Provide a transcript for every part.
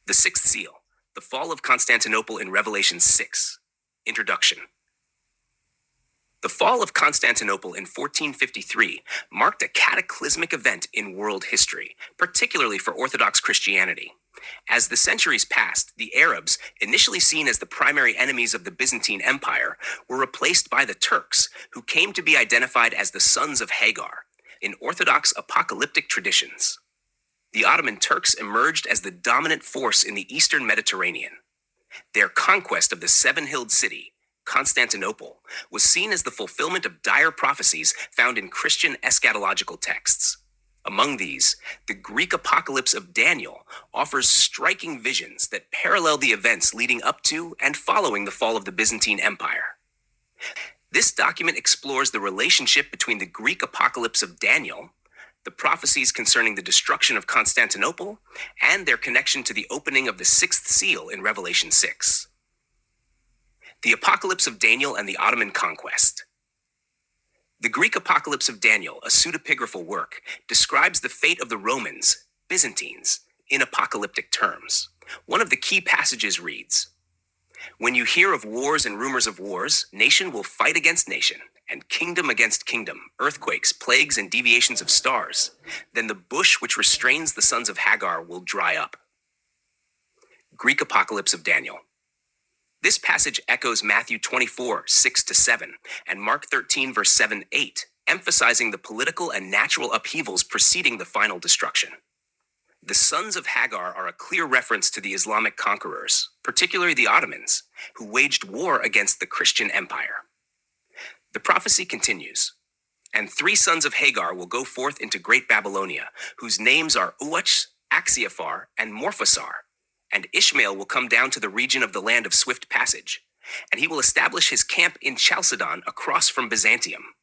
The Sixth Seal, the Fall of Constantinople in Revelation 6. Introduction. The fall of Constantinople in 1453 marked a cataclysmic event in world history, particularly for Orthodox Christianity. As the centuries passed, the Arabs, initially seen as the primary enemies of the Byzantine Empire, were replaced by the Turks, who came to be identified as the sons of Hagar in Orthodox apocalyptic traditions. The Ottoman Turks emerged as the dominant force in the Eastern Mediterranean. Their conquest of the seven-hilled city, Constantinople, was seen as the fulfillment of dire prophecies found in Christian eschatological texts. Among these, the Greek apocalypse of Daniel offers striking visions that parallel the events leading up to and following the fall of the Byzantine Empire. This document explores the relationship between the Greek apocalypse of Daniel, the prophecies concerning the destruction of Constantinople, and their connection to the opening of the sixth seal in Revelation 6. The Apocalypse of Daniel and the Ottoman Conquest. The Greek Apocalypse of Daniel, a pseudepigraphal work, describes the fate of the Romans, Byzantines, in apocalyptic terms. One of the key passages reads, "When you hear of wars and rumors of wars, nation will fight against nation, and kingdom against kingdom, earthquakes, plagues, and deviations of stars. Then the bush which restrains the sons of Hagar will dry up." Greek Apocalypse of Daniel. This passage echoes Matthew 24, 6-7, and Mark 13, verse 7-8, emphasizing the political and natural upheavals preceding the final destruction. The sons of Hagar are a clear reference to the Islamic conquerors, particularly the Ottomans, who waged war against the Christian empire. The prophecy continues, "And 3 sons of Hagar will go forth into Great Babylonia, whose names are Uach, Axiaphar, and Morphosar. And Ishmael will come down to the region of the land of swift passage, and he will establish his camp in Chalcedon across from Byzantium."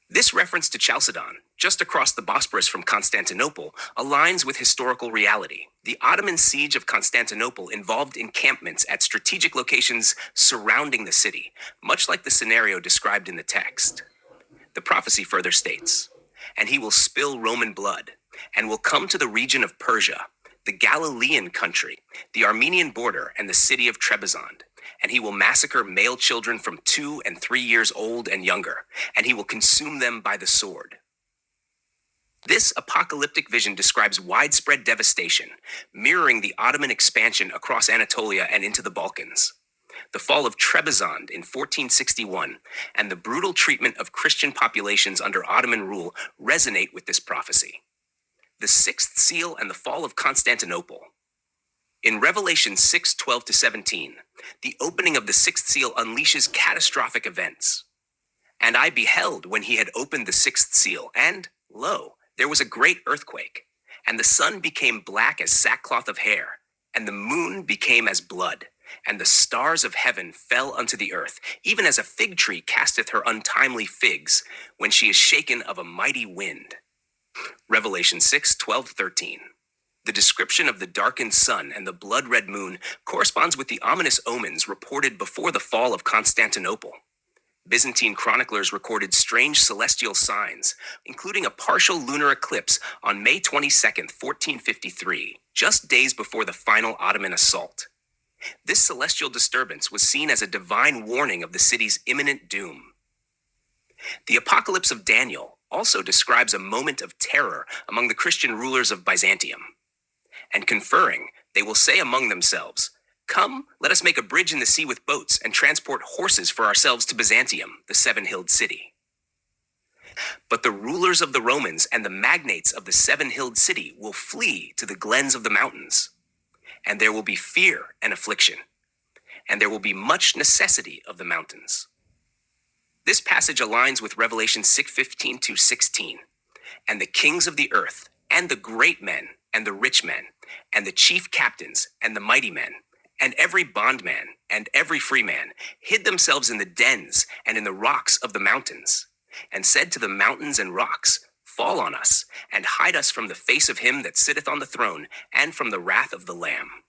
This reference to Chalcedon, just across the Bosporus from Constantinople, aligns with historical reality. The Ottoman siege of Constantinople involved encampments at strategic locations surrounding the city, much like the scenario described in the text. The prophecy further states, "And he will spill Roman blood, and will come to the region of Persia, the Galilean country, the Armenian border, and the city of Trebizond. And he will massacre male children from 2 and 3 years old and younger, and he will consume them by the sword." This apocalyptic vision describes widespread devastation, mirroring the Ottoman expansion across Anatolia and into the Balkans. The fall of Trebizond in 1461 and the brutal treatment of Christian populations under Ottoman rule resonate with this prophecy. The sixth seal and the fall of Constantinople. In Revelation 6:12-17, the opening of the sixth seal unleashes catastrophic events. "And I beheld when he had opened the sixth seal, and, lo, there was a great earthquake, and the sun became black as sackcloth of hair, and the moon became as blood, and the stars of heaven fell unto the earth, even as a fig tree casteth her untimely figs, when she is shaken of a mighty wind." Revelation 6:12-13. The description of the darkened sun and the blood-red moon corresponds with the ominous omens reported before the fall of Constantinople. Byzantine chroniclers recorded strange celestial signs, including a partial lunar eclipse on May 22, 1453, just days before the final Ottoman assault. This celestial disturbance was seen as a divine warning of the city's imminent doom. The Apocalypse of Daniel also describes a moment of terror among the Christian rulers of Byzantium. "And conferring, they will say among themselves, Come, let us make a bridge in the sea with boats, and transport horses for ourselves to Byzantium, the seven-hilled city. But the rulers of the Romans and the magnates of the seven-hilled city will flee to the glens of the mountains. And there will be fear and affliction, and there will be much necessity of the mountains." This passage aligns with Revelation 6:15-16. "And the kings of the earth, and the great men, and the rich men, and the chief captains, and the mighty men, and every bondman, and every free man, hid themselves in the dens and in the rocks of the mountains, and said to the mountains and rocks, Fall on us, and hide us from the face of him that sitteth on the throne, and from the wrath of the Lamb."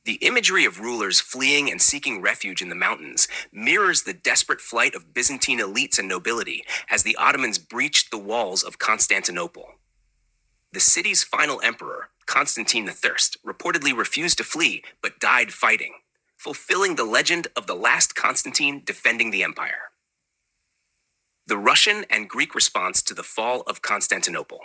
The imagery of rulers fleeing and seeking refuge in the mountains mirrors the desperate flight of Byzantine elites and nobility as the Ottomans breached the walls of Constantinople. The city's final emperor, Constantine the Thirst reportedly refused to flee but died fighting, fulfilling the legend of the last Constantine defending the empire. The Russian and Greek response to the fall of Constantinople.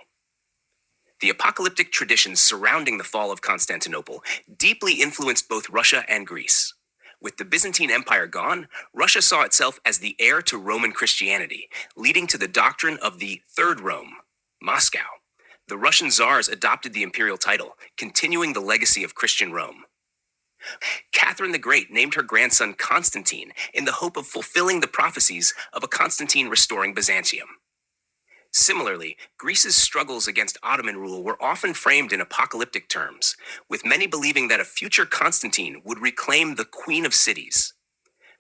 The apocalyptic traditions surrounding the fall of Constantinople deeply influenced both Russia and Greece. With the Byzantine Empire gone, Russia saw itself as the heir to Roman Christianity, leading to the doctrine of the Third Rome, Moscow. The Russian czars adopted the imperial title, continuing the legacy of Christian Rome. Catherine the Great named her grandson Constantine in the hope of fulfilling the prophecies of a Constantine restoring Byzantium. Similarly, Greece's struggles against Ottoman rule were often framed in apocalyptic terms, with many believing that a future Constantine would reclaim the Queen of Cities.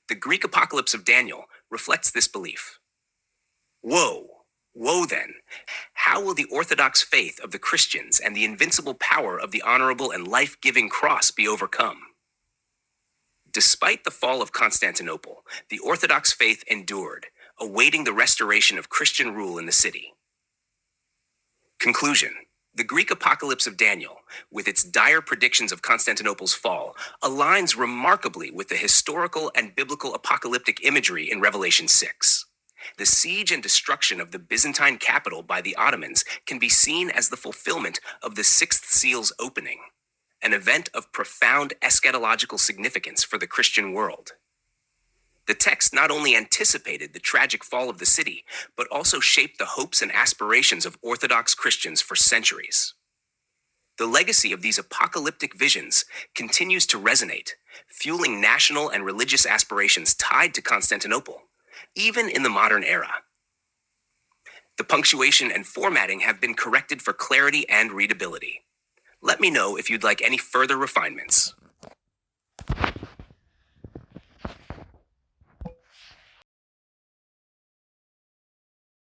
The Greek apocalypse of Daniel reflects this belief. Woe! Woe then! How will the Orthodox faith of the Christians and the invincible power of the honorable and life-giving cross be overcome? Despite the fall of Constantinople, the Orthodox faith endured, awaiting the restoration of Christian rule in the city. Conclusion. The Greek apocalypse of Daniel, with its dire predictions of Constantinople's fall, aligns remarkably with the historical and biblical apocalyptic imagery in Revelation 6. The siege and destruction of the Byzantine capital by the Ottomans can be seen as the fulfillment of the sixth seal's opening, an event of profound eschatological significance for the Christian world. The text not only anticipated the tragic fall of the city, but also shaped the hopes and aspirations of Orthodox Christians for centuries. The legacy of these apocalyptic visions continues to resonate, fueling national and religious aspirations tied to Constantinople, even in the modern era. The punctuation and formatting have been corrected for clarity and readability. Let me know if you'd like any further refinements.